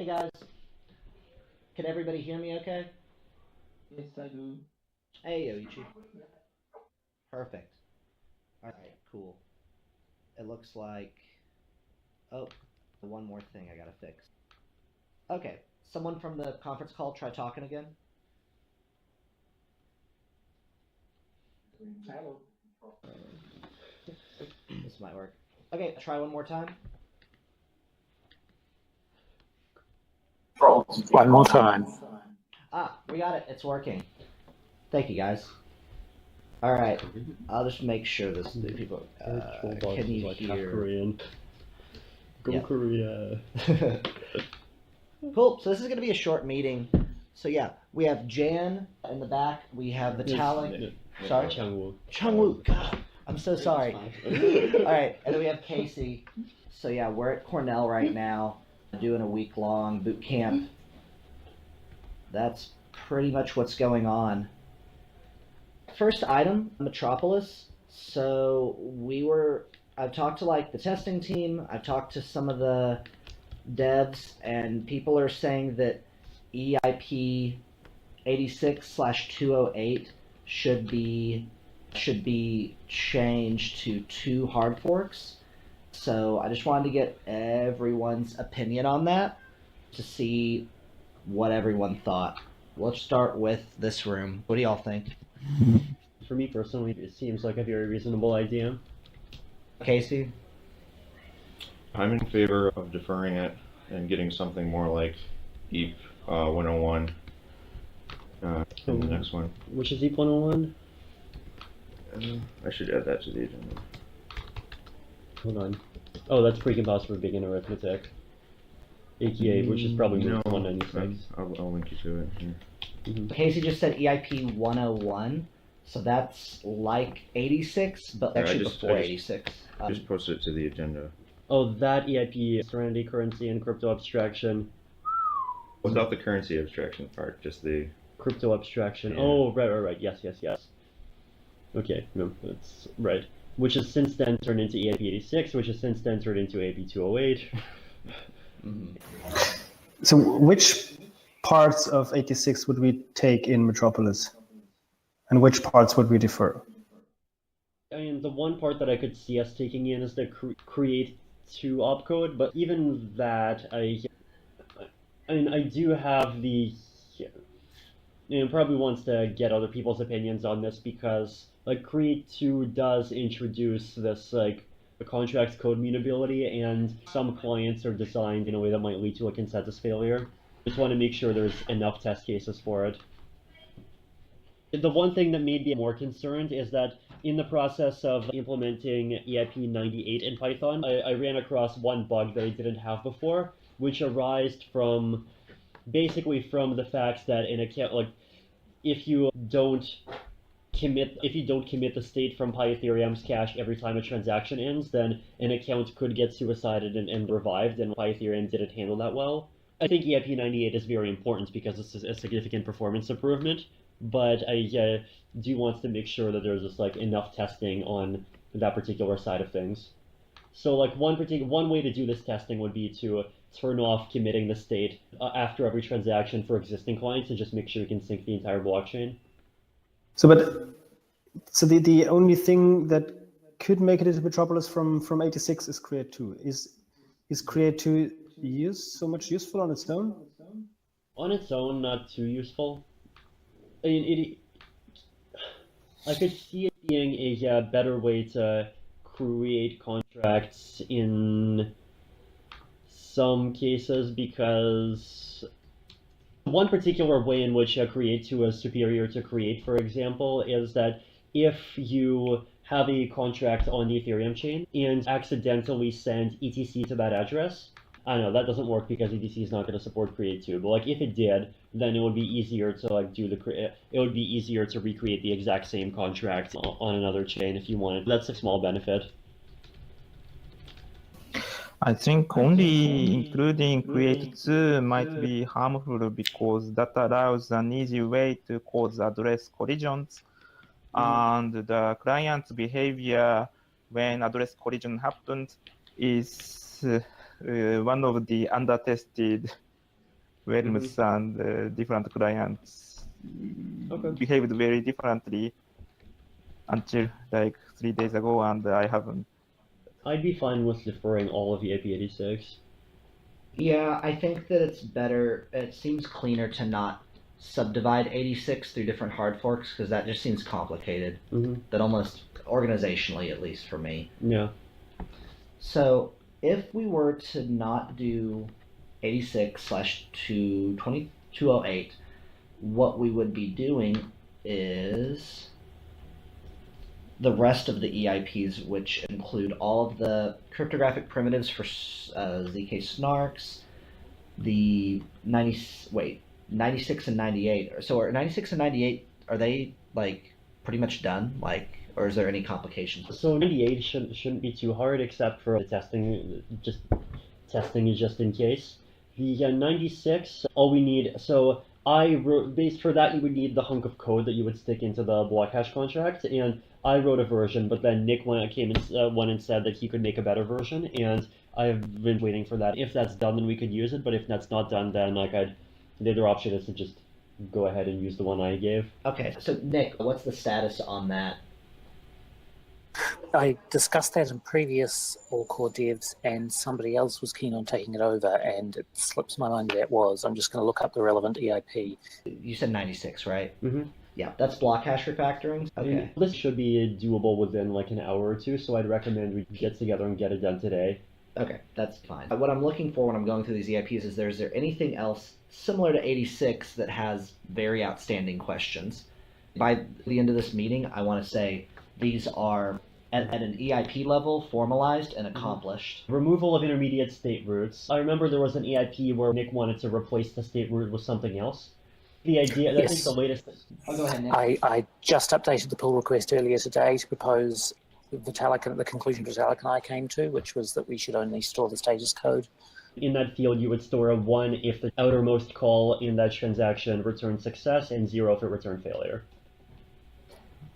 Hey guys, can everybody hear me okay? Yes, I do. Hey Yoichi. Perfect. Alright, cool. It looks like... Oh, one more thing I gotta fix. Okay, someone from the conference call try talking again? Hello. This might work. Okay, try one more time. One more time. Ah, we got it. It's working. Thank you, guys. Alright, I'll just make sure the people... can you hear... Korean. Go Yeah. Korea. Cool, so this is going to be a short meeting. So yeah, we have Jan in the back, we have Vitalik... Sorry? Chungwoo. God, I'm so sorry. Alright, and then we have Casey. So yeah, we're at Cornell right now, doing a week-long boot camp. That's pretty much what's going on. First item, Metropolis. So I've talked to like the testing team, I've talked to some of the devs, and people are saying that EIP 86/208 should be changed to 2 hard forks. So I just wanted to get everyone's opinion on that to see what everyone thought. Let's start with this room. What do y'all think? For me personally, it seems like a very reasonable idea. Casey? I'm in favor of deferring it and getting something more like ETH 101 in the next one. Which is ETH 101? I should add that to the agenda. Hold on. Oh, that's pre-composed for beginner arithmetic. AKA, which is probably No, 196. I'll link you to it here. Casey just said EIP 101, so that's like 86, but actually before 86. Just post it to the agenda. Oh, that EIP, Serenity Currency and Crypto Abstraction. Without the currency abstraction part, just the... Crypto Abstraction. Yeah. Oh, right. Yes. Okay, no, that's right. Which has since then turned into EIP 86, which has since then turned into EIP 208. So which parts of 86 would we take in Metropolis? And which parts would we defer? I mean, the one part that I could see us taking in is the create 2 opcode, but even that, I do have the... probably wants to get other people's opinions on this because, like, create 2 does introduce this, like, a contract's code mutability, and some clients are designed in a way that might lead to a consensus failure. Just want to make sure there's enough test cases for it. The one thing that made me more concerned is that in the process of implementing EIP 98 in Python, I ran across one bug that I didn't have before, which arose from basically from the fact that in account, like, if you don't commit the state from PyEthereum's cache every time a transaction ends, then an account could get suicided and revived, and PyEthereum didn't handle that well. I think EIP 98 is very important because it's a significant performance improvement, but I do want to make sure that there's just like enough testing on that particular side of things. So like one way to do this testing would be to turn off committing the state after every transaction for existing clients and just make sure you can sync the entire blockchain. So the only thing that could make it into Metropolis from 86 is create 2. Is create 2 so much useful on its own? On its own, not too useful. I mean, I could see it being a better way to create contracts in some cases, because one particular way in which create 2 is superior to create, for example, is that if you have a contract on the Ethereum chain and accidentally send ETC to that address, I know that doesn't work because ETC is not going to support create 2, but like if it did, then it would be easier to like it would be easier to recreate the exact same contract on another chain if you wanted. That's a small benefit. I think only including create 2 might be harmful because that allows an easy way to cause address collisions, and the client's behavior when address collision happens is one of the undertested realms and different clients Okay. behaved very differently until like 3 days ago, and I haven't. I'd be fine with deferring all of EIP86. Yeah, I think that it's better. It seems cleaner to not subdivide 86 through different hard forks because that just seems complicated. That almost organizationally, at least for me. Yeah. So if we were to not do 86/2208, what we would be doing is the rest of the EIPs, which include all of the cryptographic primitives for ZK snarks, the 96 and 98. So are 96 and 98, are they like pretty much done? Like, or is there any complications? So 98 shouldn't be too hard, except for the testing, just in case. The 96, all we need. So I wrote, based for that, you would need the hunk of code that you would stick into the block hash contract, and I wrote a version, but then Nick went and said that he could make a better version, and I've been waiting for that. If that's done, then we could use it, but if that's not done, then the other option is to just go ahead and use the one I gave. Okay, so Nick, what's the status on that? I discussed that in previous all-core devs, and somebody else was keen on taking it over, and it slips my mind who that was. I'm just going to look up the relevant EIP. You said 96, right? Mm-hmm. Yeah, that's block hash refactoring. Okay. And this should be doable within like an hour or two, so I'd recommend we get together and get it done today. Okay, that's fine. What I'm looking for when I'm going through these EIPs is there anything else similar to 86 that has very outstanding questions? By the end of this meeting, I want to say these are at an EIP level, formalized and accomplished. Removal of intermediate state roots. I remember there was an EIP where Nick wanted to replace the state root with something else. The idea, I think the latest... Oh, go ahead, Nick. I just updated the pull request earlier today to propose the conclusion Vitalik and I came to, which was that we should only store the status code. In that field, you would store a 1 if the outermost call in that transaction returned success, and 0 if it returned failure.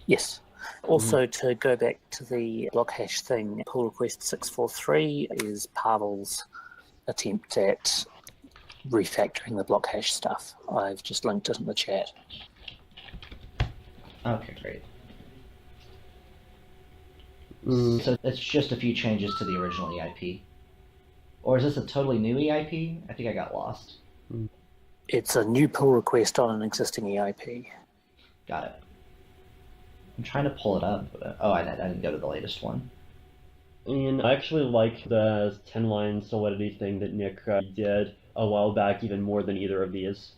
Yes. Also, to go back to the block hash thing, pull request 643 is Pavel's attempt at refactoring the block hash stuff. I've just linked it in the chat. Okay, great. So it's just a few changes to the original EIP. Or is this a totally new EIP? I think I got lost. It's a new pull request on an existing EIP. Got it. I'm trying to pull it up. Oh, I didn't go to the latest one. And I actually like the 10-line solidity thing that Nick did a while back even more than either of these.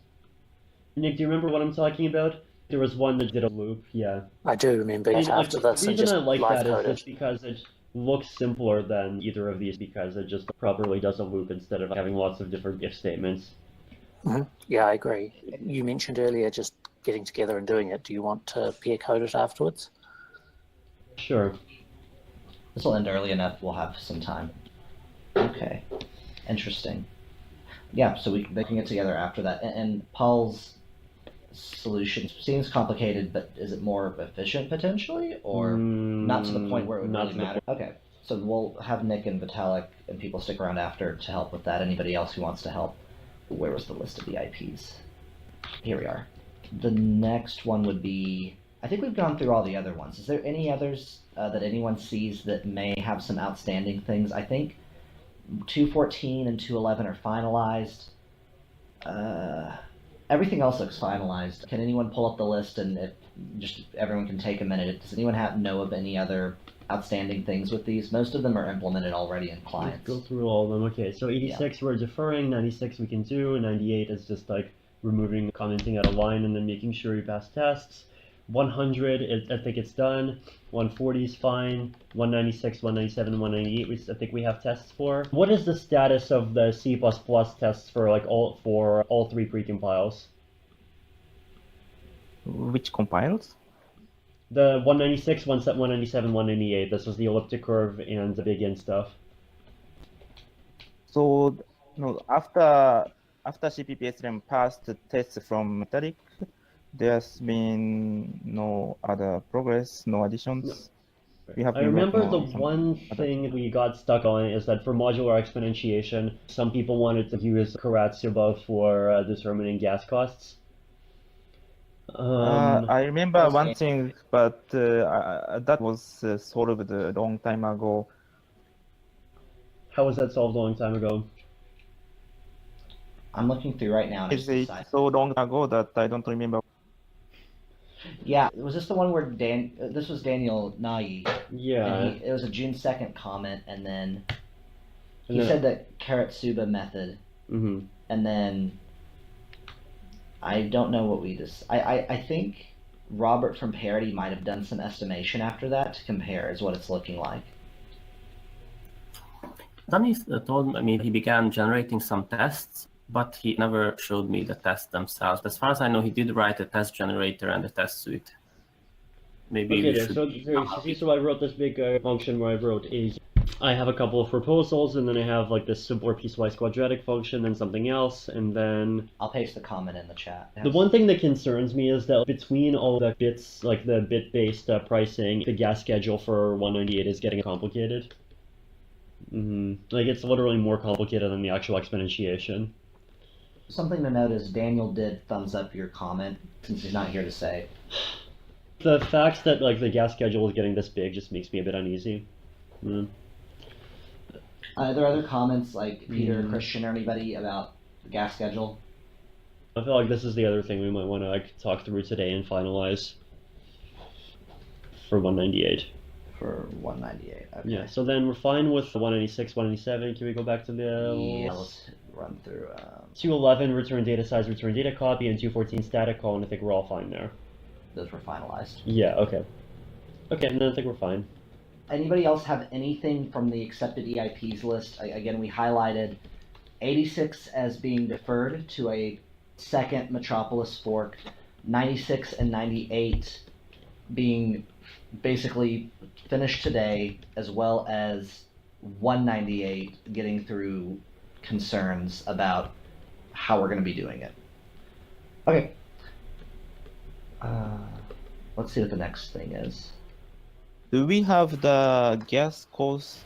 Nick, do you remember what I'm talking about? There was one that did a loop, yeah. I do remember it after this. The reason I like that live is just because it looks simpler than either of these, because it just properly does a loop instead of having lots of different if statements. Mm-hmm. Yeah, I agree. You mentioned earlier just getting together and doing it. Do you want to pair code it afterwards? Sure. This will end early enough. We'll have some time. Okay. Interesting. Yeah, so they can get together after that. And Paul's solution seems complicated, but is it more efficient potentially? Or not to the point where it would really matter? Okay. So we'll have Nick and Vitalik and people stick around after to help with that. Anybody else who wants to help? Where was the list of the IPs? Here we are. The next one would be, I think we've gone through all the other ones. Is there any others that anyone sees that may have some outstanding things? I think 214 and 211 are finalized. Everything else looks finalized. Can anyone pull up the list, and if just everyone can take a minute? Does anyone know of any other outstanding things with these? Most of them are implemented already in clients. Let's go through all of them. Okay, so 86 we're deferring, 96 we can do, 98 is just like removing, commenting out a line, and then making sure you pass tests. 100, I think it's done. 140 is fine. 196, 197, 198, I think we have tests for. What is the status of the C++ tests for all three precompiles? Which compiles? The 196, 197, 198. This was the elliptic curve and the big N stuff. So, no, after CPP Ethereum passed the tests from Metallic, there's been no other progress, no additions. we have I been remember working the on some one other- thing we got stuck on is that for modular exponentiation, some people wanted to use Karatsuba for determining gas costs. I remember was one a- thing, but that was solved a long time ago. How was that solved a long time ago? I'm looking through right now and I It's just decided. so long ago that I don't remember. Yeah, was this the one where this was Daniel Nai, Yeah. and it was a June 2nd comment, and then he And then- said that Karatsuba method, Mhm. and then I don't know what we just. I think Robert from Parity might have done some estimation after that to compare is what it's looking like. Then he told me he began generating some tests, but he never showed me the tests themselves. As far as I know, he did write a test generator and a test suite. Maybe Okay, we then, should... so I wrote this big function where I wrote I have a couple of proposals, and then I have like this simpler piecewise quadratic function, and something else, and then I'll paste the comment in the chat. the one thing that concerns me is that between all the bits, like the bit-based pricing, the gas schedule for 198 is getting complicated. Like it's literally more complicated than the actual exponentiation. Something to note is Daniel did thumbs up your comment since he's not here to say. The fact that like the gas schedule is getting this big just makes me a bit uneasy. Are there other comments like Peter, Christian, or anybody about the gas schedule? I feel like this is the other thing we might want to like talk through today and finalize for 198. For 198. Okay. Yeah, so then we're fine with 196, 197. Can we go back to the Yeah, let's run through. 211 return data size, return data copy, and 214 static call, and I think we're all fine there. Those were finalized. Yeah, okay. Okay, and then I think we're fine. Anybody else have anything from the accepted EIPs list? Again, we highlighted 86 as being deferred to a second Metropolis fork, 96 and 98 being basically finished today, as well as 198 getting through concerns about how we're going to be doing it. Okay. Let's see what the next thing is. Do we have the gas cost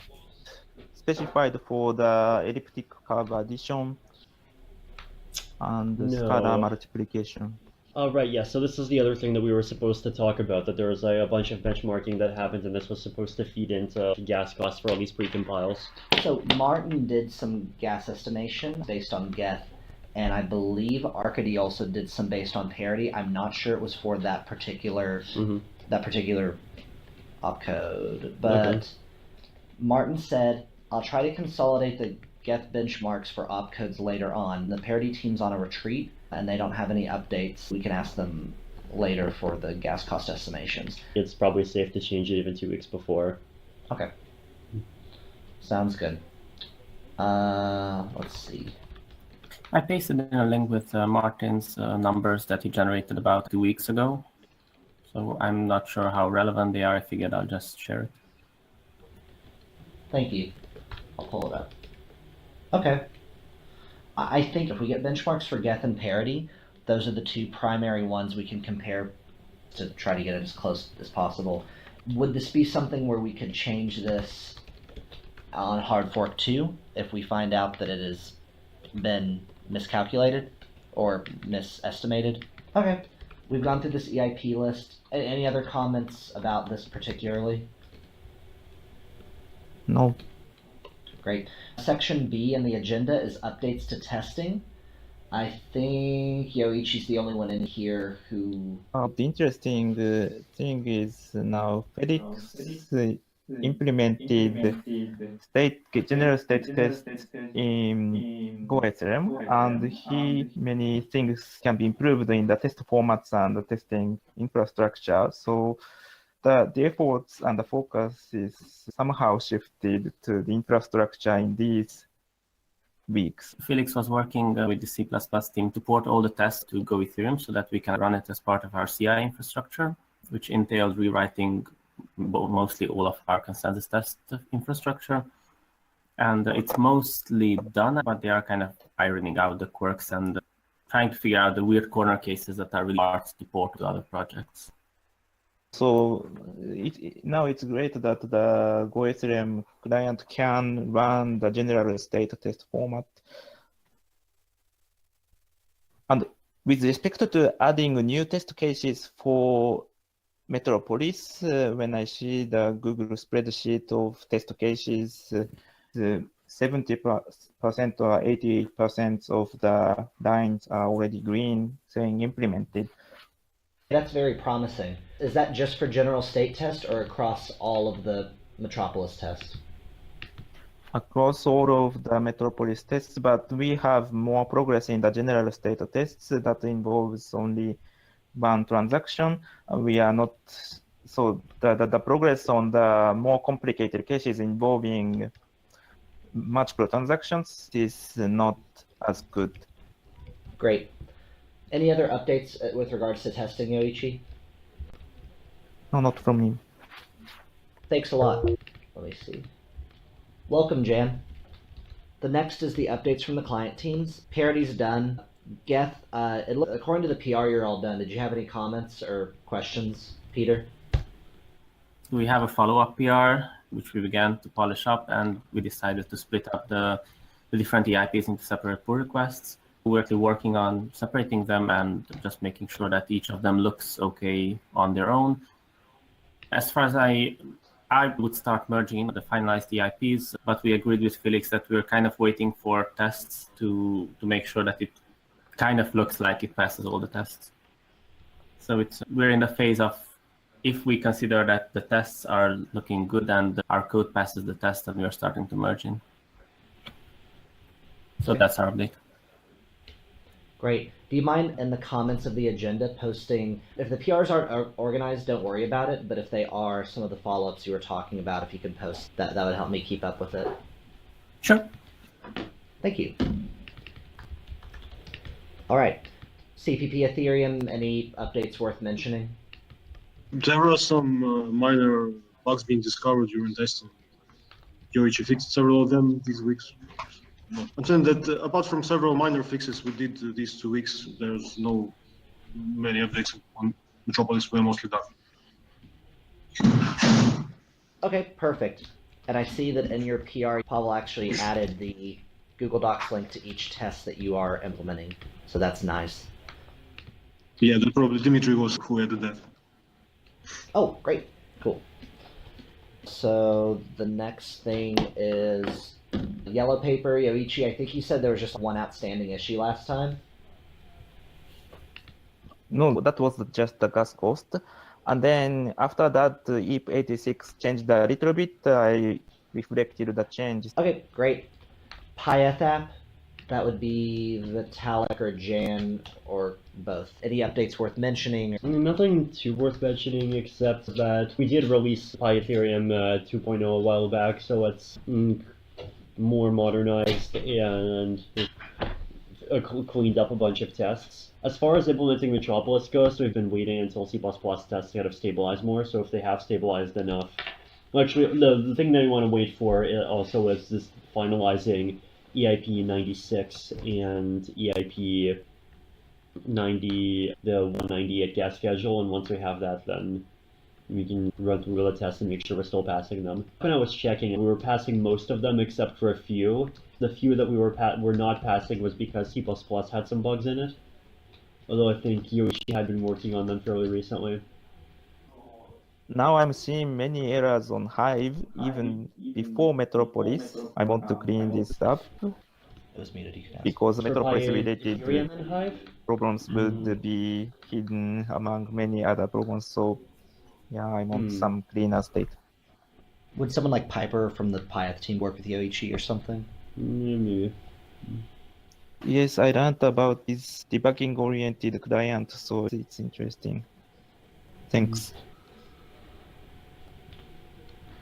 specified for the elliptic curve addition and the No. scalar multiplication? Right, yeah, so this is the other thing that we were supposed to talk about, that there was a bunch of benchmarking that happened, and this was supposed to feed into gas costs for all these pre-compiles. So Martin did some gas estimation based on Geth, and I believe Arcady also did some based on Parity. I'm not sure it was for that particular opcode, but Okay. Martin said, I'll try to consolidate the Geth benchmarks for opcodes later on. The Parity team's on a retreat, and they don't have any updates. We can ask them later for the gas cost estimations. It's probably safe to change it even 2 weeks before. Okay. Sounds good. Let's see. I pasted in a link with Martin's numbers that he generated about 2 weeks ago. So I'm not sure how relevant they are. I figured I'll just share it. Thank you. I'll pull it up. Okay. I think if we get benchmarks for Geth and Parity, those are the two primary ones we can compare to try to get it as close as possible. Would this be something where we could change this on hard fork 2 if we find out that it has been miscalculated or misestimated? Okay. We've gone through this EIP list. Any other comments about this particularly? No. Great. Section B in the agenda is updates to testing. I think Yoichi's the only one in here who... The interesting thing is now Felix implemented general state test in Go Ethereum, and many things can be improved in the test formats and the testing infrastructure. So the efforts and the focus is somehow shifted to the infrastructure in these weeks. Felix was working with the C++ team to port all the tests to Go Ethereum so that we can run it as part of our CI infrastructure, which entails rewriting mostly all of our consensus test infrastructure. And it's mostly done, but they are kind of ironing out the quirks and trying to figure out the weird corner cases that are really hard to port to other projects. So now it's great that the Go Ethereum client can run the general state test format. And with respect to adding new test cases for Metropolis, when I see the Google spreadsheet of test cases, 70% or 80% of the lines are already green, saying implemented. That's very promising. Is that just for general state test or across all of the Metropolis tests? Across all of the Metropolis tests, but we have more progress in the general state tests that involves only one transaction. We are not, so the progress on the more complicated cases involving multiple transactions is not as good. Great. Any other updates with regards to testing, Yoichi? No, not from me. Thanks a lot. Let me see. Welcome, Jan. The next is the updates from the client teams. Parity's done. Geth, according to the PR, you're all done. Did you have any comments or questions, Peter? We have a follow-up PR, which we began to polish up, and we decided to split up the different EIPs into separate pull requests. We're actually working on separating them and just making sure that each of them looks okay on their own. As far as I would start merging the finalized EIPs, but we agreed with Felix that we're kind of waiting for tests to make sure that it kind of looks like it passes all the tests. So we're in the phase of, if we consider that the tests are looking good and our code passes the test, then we are starting to merge in. So that's our update. Great. Do you mind in the comments of the agenda posting, if the PRs aren't organized, don't worry about it, but if they are, some of the follow-ups you were talking about, if you could post that, that would help me keep up with it. Sure. Thank you. All right. CPP Ethereum, any updates worth mentioning? There are some minor bugs being discovered during testing. Yoichi fixed several of them these weeks. I'm saying that apart from several minor fixes we did these 2 weeks, there's no many updates on Metropolis. We're mostly done. Okay, perfect. And I see that in your PR, Pavel actually added the Google Docs link to each test that you are implementing. So that's nice. Yeah, that probably Dimitri was who added that. Oh, great. Cool. So the next thing is yellow paper. Yoichi, I think you said there was just one outstanding issue last time. No, that was just the gas cost. And then after that, EIP86 changed a little bit. I reflected the change. Okay, great. PyEth app, that would be Vitalik or Jan or both. Any updates worth mentioning? Nothing too worth mentioning except that we did release Ethereum 2.0 a while back, so it's more modernized and cleaned up a bunch of tests. As far as implementing Metropolis goes, we've been waiting until C++ tests kind of stabilize more, so if they have stabilized enough. Actually, the thing that we want to wait for also is this finalizing EIP 96 and EIP 90, the 198 gas schedule, and once we have that, then we can run through the tests and make sure we're still passing them. When I was checking, we were passing most of them except for a few. The few that we were not passing was because C++ had some bugs in it. Although I think Yoichi had been working on them fairly recently. Now I'm seeing many errors on Hive, even before Metropolis. I want to clean this up. It was muted, because Metropolis-related problems Mm. would be hidden among many other problems. So, yeah, I want some cleaner state. Would someone like Piper from the PyEth team work with Yoichi or something? Maybe. Yes, I learned about this debugging-oriented client, so it's interesting. Thanks.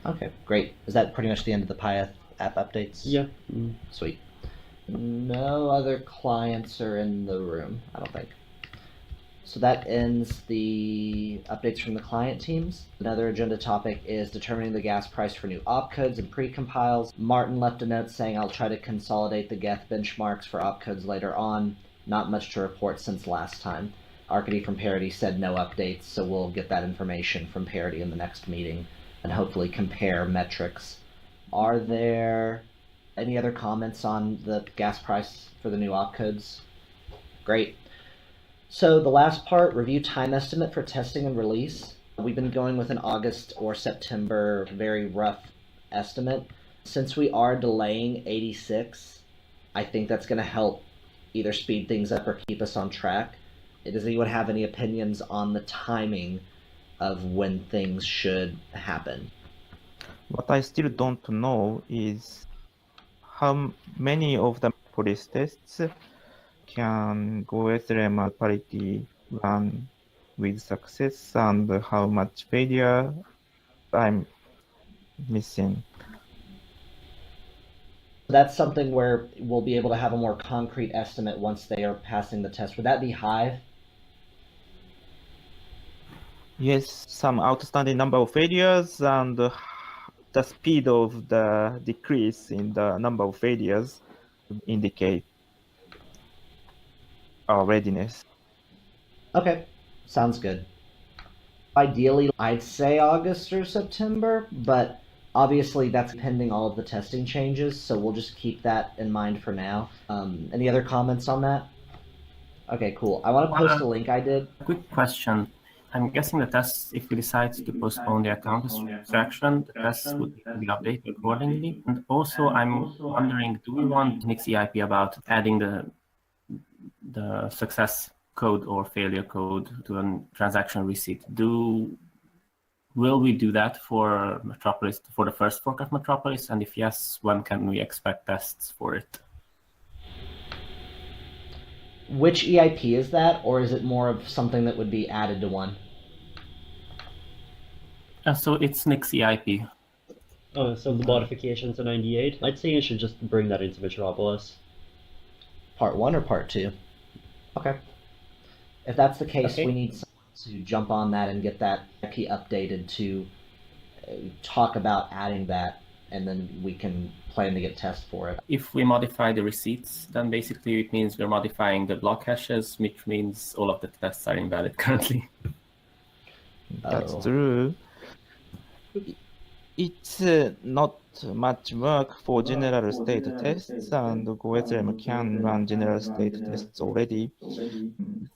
Okay, great. Is that pretty much the end of the PyEth app updates? Yeah. Sweet. No other clients are in the room, I don't think. So that ends the updates from the client teams. Another agenda topic is determining the gas price for new opcodes and precompiles. Martin left a note saying I'll try to consolidate the Geth benchmarks for opcodes later on. Not much to report since last time. Arcady from Parity said no updates, so we'll get that information from Parity in the next meeting and hopefully compare metrics. Are there any other comments on the gas price for the new opcodes? Great. So the last part, review time estimate for testing and release. We've been going with an August or September very rough estimate. Since we are delaying 86, I think that's going to help either speed things up or keep us on track. Does anyone have any opinions on the timing of when things should happen? What I still don't know is how many of the police tests can go Ethereum parity run with success and how much failure I'm missing. That's something where we'll be able to have a more concrete estimate once they are passing the test. Would that be Hive? Yes, some outstanding number of failures and the speed of the decrease in the number of failures indicate our readiness. Okay, sounds good. Ideally, I'd say August or September, but obviously that's pending all of the testing changes, so we'll just keep that in mind for now. Any other comments on that? Okay, cool. I want to post a link I did. Quick question. I'm guessing the tests, if we decide to postpone the account extraction, the tests would be updated accordingly. And also, I'm wondering, do we want Nick's EIP about adding the success code or failure code to a transaction receipt? Will we do that for Metropolis, for the first fork of Metropolis? And if yes, when can we expect tests for it? Which EIP is that, or is it more of something that would be added to one? So it's Nick's EIP. Oh, so the modification to 98? I'd say you should just bring that into Metropolis. Part 1 or part 2? Okay. If that's the case, Okay. we need someone to jump on that and get that IP updated to talk about adding that, and then we can plan to get tests for it. If we modify the receipts, then basically it means we're modifying the block hashes, which means all of the tests are invalid currently. That's Oh. true. It's not much work for general state tests, and GoEthereum can run general state tests already.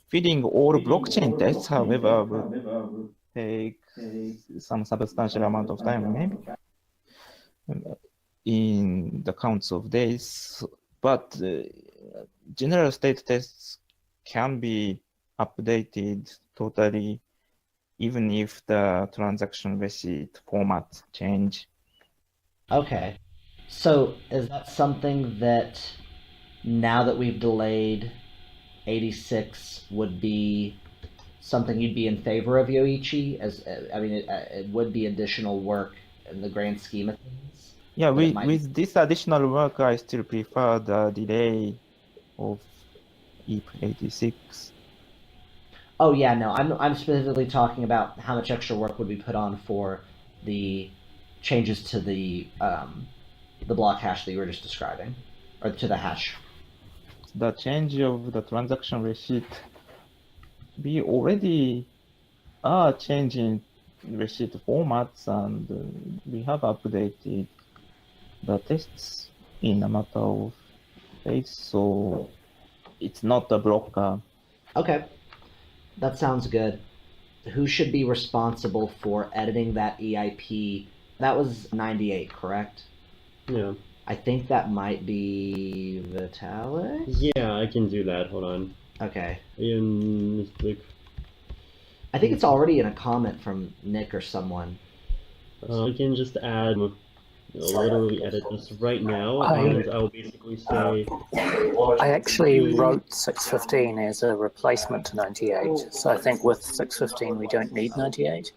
Filling all blockchain tests, however, would take some substantial amount of time, maybe, in the counts of days. But general state tests can be updated totally, even if the transaction receipt format change. Okay. So is that something that, now that we've delayed 86, would be something you'd be in favor of, Yoichi? It would be additional work in the grand scheme of things. Yeah, But it might- with this additional work, I still prefer the delay of ETH 86. Oh yeah, no, I'm specifically talking about how much extra work would be put on for the changes to the block hash that you were just describing, or to the hash. The change of the transaction receipt, we already are changing receipt formats, and we have updated the tests in a matter of days, so it's not a blocker. Okay, that sounds good. Who should be responsible for editing that EIP? That was 98, correct? Yeah. I think that might be Vitalik? Yeah, I can do that. Hold on. Okay. I I think it's already in a comment from Nick or someone. I can just add, literally edit this right now, I- and I'll basically say, I actually wrote 615 as a replacement to 98, so I think with 615 we don't need 98.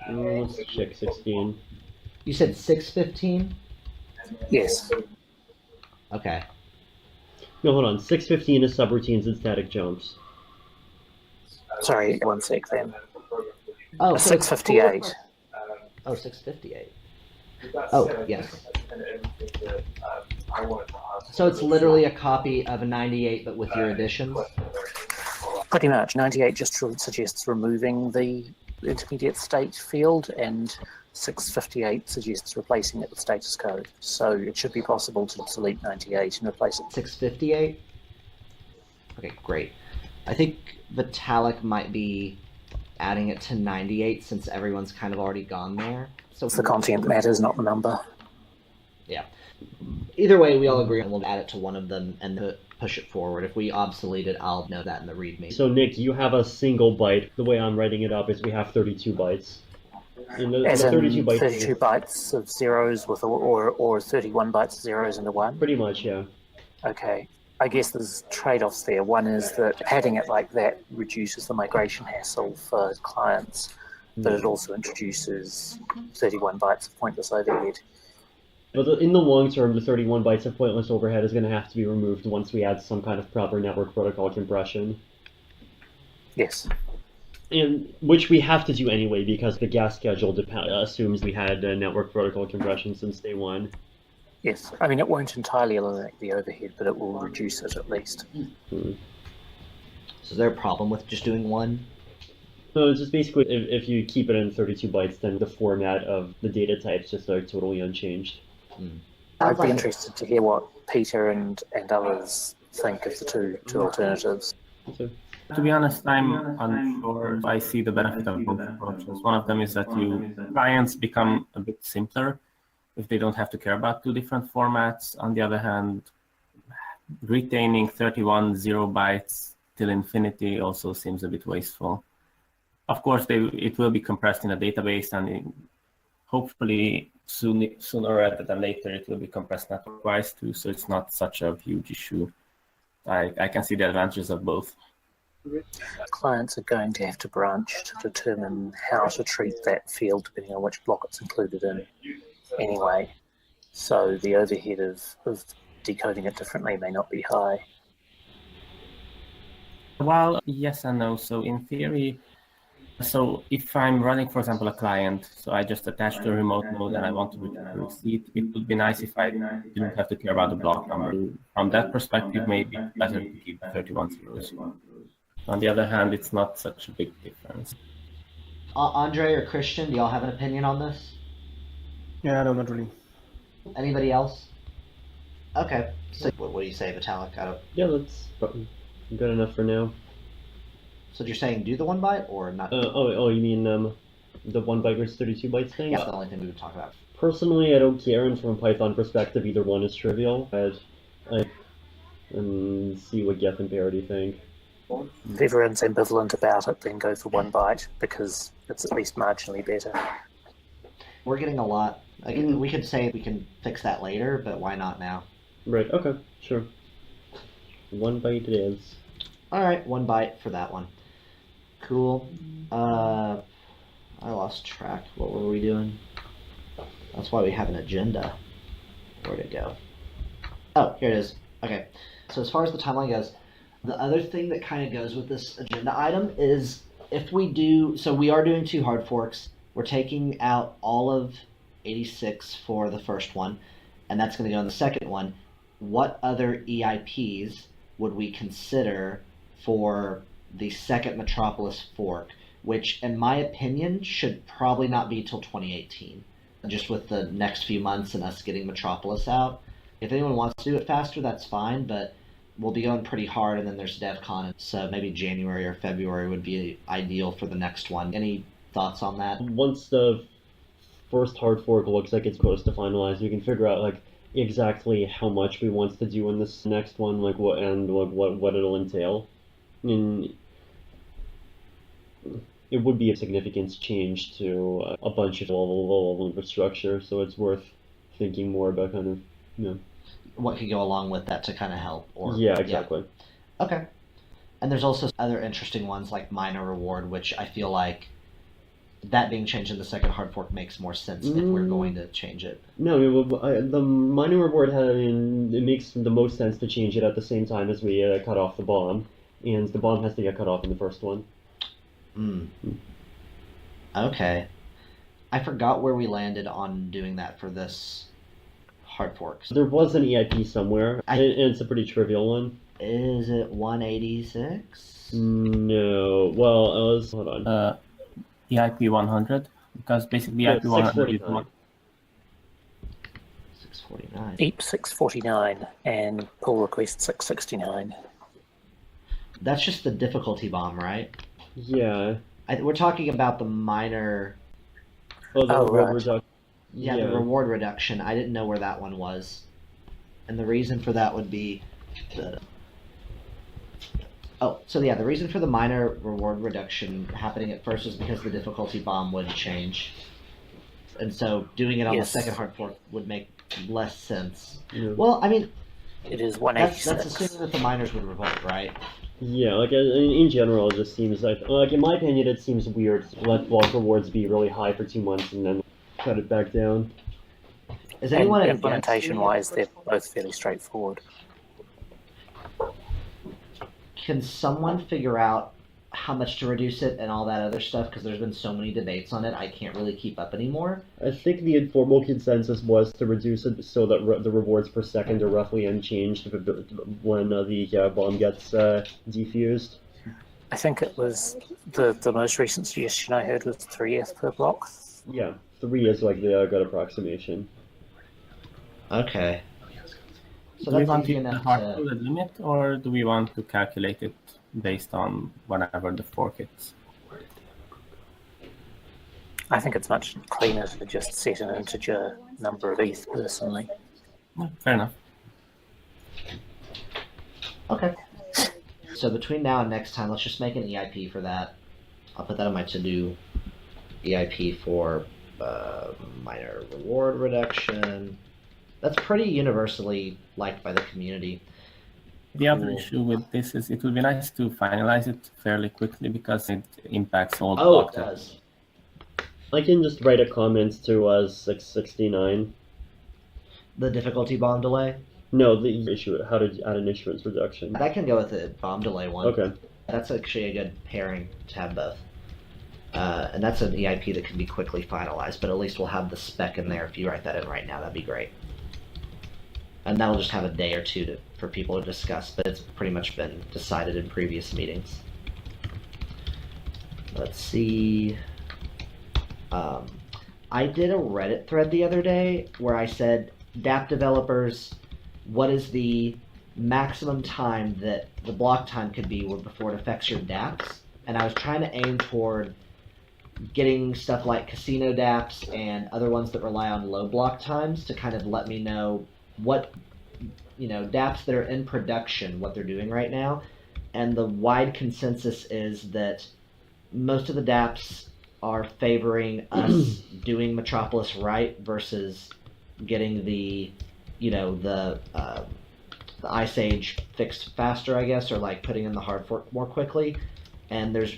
let's check 16. You said 615? Yes. Okay. No, hold on. 615 is subroutines and static jumps. Sorry, one sec then. Oh, 658. Oh, 658. Oh, yes. So it's literally a copy of a 98, but with your additions? Pretty much. 98 just suggests removing the intermediate state field, and 658 suggests replacing it with status code. So it should be possible to delete 98 and replace it. 658? Okay, great. I think Vitalik might be adding it to 98 since everyone's kind of already gone there. So The content matters, not the number. Yeah. Either way, we all agree and we'll add it to one of them and push it forward. If we obsolete it, I'll know that in the README. So Nick, you have a single byte. The way I'm writing it up is we have 32 bytes. And the 32 bytes. 32 bytes of zeros with or 31 bytes of zeros into one. Pretty much, yeah. Okay. I guess there's trade-offs there. One is that adding it like that reduces the migration hassle for clients, but it also introduces 31 bytes of pointless overhead. But in the long term, the 31 bytes of pointless overhead is going to have to be removed once we add some kind of proper network protocol compression. Yes. And which we have to do anyway because the gas schedule assumes we had network protocol compression since day one. Yes. I mean, it won't entirely eliminate the overhead, but it will reduce it at least. So is there a problem with just doing one? No, it's just basically if you keep it in 32 bytes, then the format of the data types just are totally unchanged. I'd be interested to hear what Peter and others think of the two alternatives. To be honest, I'm unsure I see the benefit of both approaches. One of them is that clients become a bit simpler if they don't have to care about two different formats. On the other hand, retaining 31 0 bytes till infinity also seems a bit wasteful. Of course, it will be compressed in a database, and hopefully sooner rather than later it will be compressed network-wise too, so it's not such a huge issue. I can see the advantages of both. Clients are going to have to branch to determine how to treat that field depending on which block it's included in anyway. So the overhead of decoding it differently may not be high. Well, yes and no. So in theory, so if I'm running, for example, a client, so I just attach to a remote node and I want to return a receipt, it would be nice if I didn't have to care about the block number. From that perspective, maybe it's better to keep 31 zeros. On the other hand, it's not such a big difference. Andre or Christian, do y'all have an opinion on this? Yeah, no, not really. Anybody else? Okay. So what do you say, Vitalik? Yeah, that's good enough for now. So you're saying do the 1 byte or not? You mean the 1 byte versus 32 bytes thing? Yeah, that's the only thing we would talk about. Personally, I don't care, and from a Python perspective, either one is trivial. And see what Geth and Parity think. If everyone's ambivalent about it, then go for 1 byte because it's at least marginally better. We're getting a lot. We could say we can fix that later, but why not now? Right, okay, sure. 1 byte it is. Alright, 1 byte for that one. Cool. I lost track. What were we doing? That's why we have an agenda. Where'd it go? Oh, here it is. Okay. So as far as the timeline goes, the other thing that kind of goes with this agenda item is if we do, so we are doing 2 hard forks. We're taking out all of 86 for the first one, and that's going to go in the second one. What other EIPs would we consider for the second Metropolis fork, which in my opinion should probably not be till 2018, just with the next few months and us getting Metropolis out. If anyone wants to do it faster, that's fine, but we'll be going pretty hard, and then there's DevCon, so maybe January or February would be ideal for the next one. Any thoughts on that? Once the first hard fork looks like it's close to finalize, we can figure out like exactly how much we want to do in this next one, like what it'll entail. And it would be a significant change to a bunch of level infrastructure, so it's worth thinking more about kind of, what could go along with that to kind of help. Or yeah, exactly. Yeah. Okay. And there's also other interesting ones like minor reward, which I feel like that being changed in the second hard fork makes more sense if we're going to change it. No, the minor reward it makes the most sense to change it at the same time as we cut off the bomb, and the bomb has to get cut off in the first one. Okay. I forgot where we landed on doing that for this hard fork. There was an EIP somewhere, and it's a pretty trivial one. Is it 186? No. Well, I was. Hold on. EIP 100, because basically No, EIP 100 is 649. 649. EAP 649 and pull request 669. That's just the difficulty bomb, right? Yeah. We're talking about the minor. Oh, the Oh, reward right. reduction. Yeah, the reward reduction. I didn't know where that one was. And the reason for that would be the. Oh, so yeah, the reason for the minor reward reduction happening at first is because the difficulty bomb would change. And so doing it on Yes. the second hard fork would make less sense. Yeah. Well, I mean, It is that's 186. assuming that the miners would revolt, right? Yeah, like in general, it just seems like in my opinion, it seems weird to let block rewards be really high for 2 months and then cut it back down. Is And anyone implementation wise, they're both fairly straightforward. Can someone figure out how much to reduce it and all that other stuff? Because there's been so many debates on it, I can't really keep up anymore. I think the informal consensus was to reduce it so that the rewards per second are roughly unchanged when the bomb gets defused. I think it was the most recent suggestion I heard was 3 ETH per block. Yeah, 3 is like the good approximation. Okay. So Do we that's want to easy use the enough hard to. coded limit, or do we want to calculate it based on whatever the fork is? I think it's much cleaner to just set an integer number of ETH personally. Yeah, fair enough. Okay. So between now and next time, let's just make an EIP for that. I'll put that on my to-do. EIP for minor reward reduction. That's pretty universally liked by the community. The other Cool. issue with this is it would be nice to finalize it fairly quickly because it impacts all the Oh, it block types. does. I can just write a comment to 669. The difficulty bomb delay? No, the issue, how to add an issuance reduction. That can go with the bomb delay one. Okay. That's actually a good pairing to have both. And that's an EIP that can be quickly finalized, but at least we'll have the spec in there. If you write that in right now, that'd be great. And that'll just have a day or two for people to discuss, but it's pretty much been decided in previous meetings. Let's see. I did a Reddit thread the other day where I said, dApp developers, what is the maximum time that the block time could be before it affects your dApps? And I was trying to aim toward getting stuff like casino dApps and other ones that rely on low block times to kind of let me know what, dApps that are in production, what they're doing right now. And the wide consensus is that most of the dApps are favoring us doing Metropolis right versus getting the Ice Age fixed faster, I guess, or like putting in the hard fork more quickly. And there's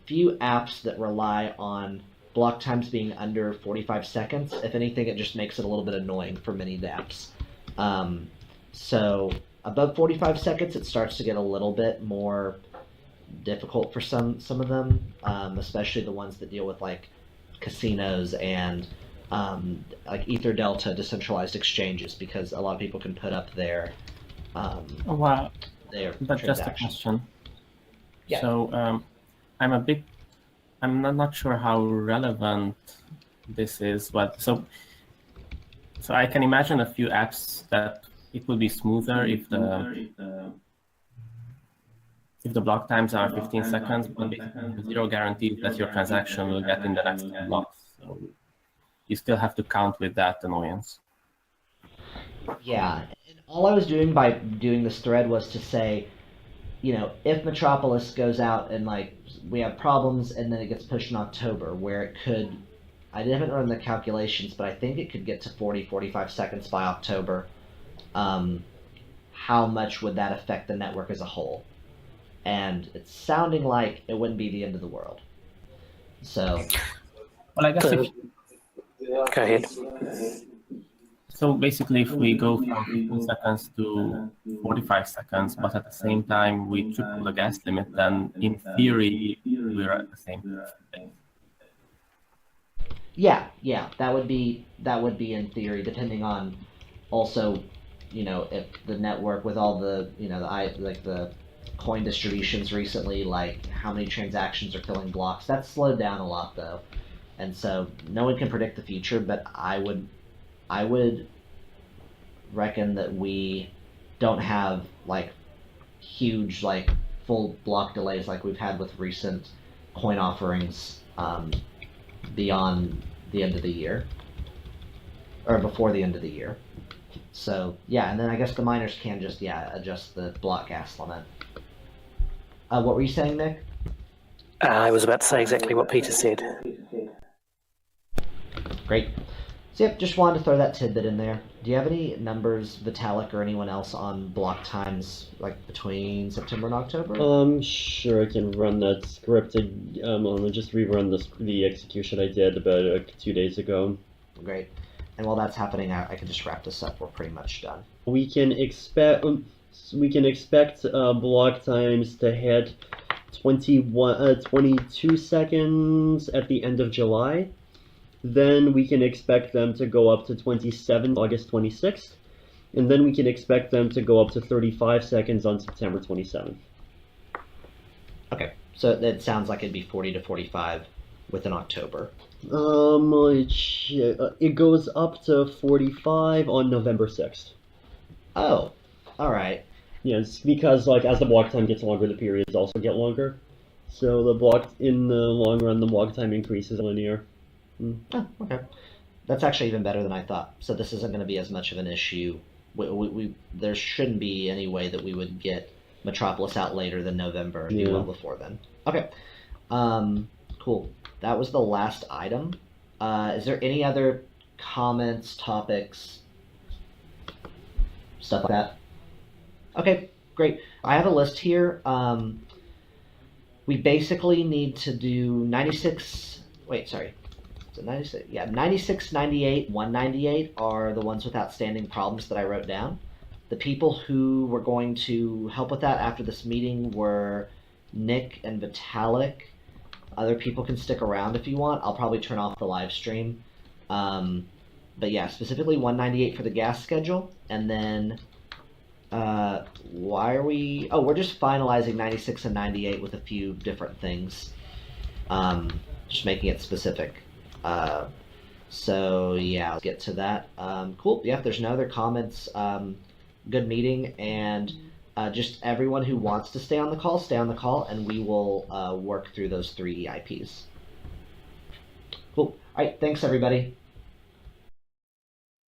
few apps that rely on block times being under 45 seconds. If anything, it just makes it a little bit annoying for many dApps. So above 45 seconds, it starts to get a little bit more difficult for some of them, especially the ones that deal with like casinos and like Ether Delta decentralized exchanges, because a lot of people can put up their But just a question. Yeah. So I'm not sure how relevant this is, but so I can imagine a few apps that it would be smoother if the block times are 15 seconds, but zero guarantees that your transaction will get in the next blocks. So you still have to count with that annoyance. Yeah, and all I was doing by doing this thread was to say, if Metropolis goes out and like we have problems and then it gets pushed in October, where it could, I haven't run the calculations, but I think it could get to 45 seconds by October. How much would that affect the network as a whole? And it's sounding like it wouldn't be the end of the world. So, well, I guess Go ahead. So basically, if we go from 15 seconds to 45 seconds, but at the same time we triple the gas limit, then in theory we're at the same thing. Yeah, that would be in theory, depending on also you know, if the network with all the, you know, the coin distributions recently, like how many transactions are killing blocks, that's slowed down a lot though. And so no one can predict the future, but I would reckon that we don't have like huge like full block delays like we've had with recent coin offerings beyond the end of the year or before the end of the year. So yeah, and then I guess the miners can just adjust the block gas limit. What were you saying, Nick? I was about to say exactly what Peter said. Great. So yep, just wanted to throw that tidbit in there. Do you have any numbers, Vitalik or anyone else, on block times like between September and October? Sure, I can run that script. I'll just rerun the execution I did about 2 days ago. Great. And while that's happening, I can just wrap this up. We're pretty much done. We can expect block times to hit 22 seconds at the end of July. Then we can expect them to go up to 27 August 26th, and then we can expect them to go up to 35 seconds on September 27th. Okay, so that sounds like it'd be 40 to 45 within October. It goes up to 45 on November 6th. Oh, all right. Yes, because like as the block time gets longer, the periods also get longer. So in the long run, the block time increases linear. Oh, okay. That's actually even better than I thought. So this isn't going to be as much of an issue. There shouldn't be any way that we would get Metropolis out later than November. It'd be well before then. Okay. Cool. That was the last item. Is there any other comments, topics, stuff like that? Okay, great. I have a list here. We basically need to do 96. Wait, sorry. 96, 98, 198 are the ones with outstanding problems that I wrote down. The people who were going to help with that after this meeting were Nick and Vitalik. Other people can stick around if you want. I'll probably turn off the live stream. But yeah, specifically 198 for the gas schedule. And then, why are we... Oh, we're just finalizing 96 and 98 with a few different things. Just making it specific. So yeah, I'll get to that. Cool. Yeah, if there's no other comments, good meeting, and just everyone who wants to stay on the call, and we will work through those 3 EIPs. Cool. All right, thanks everybody.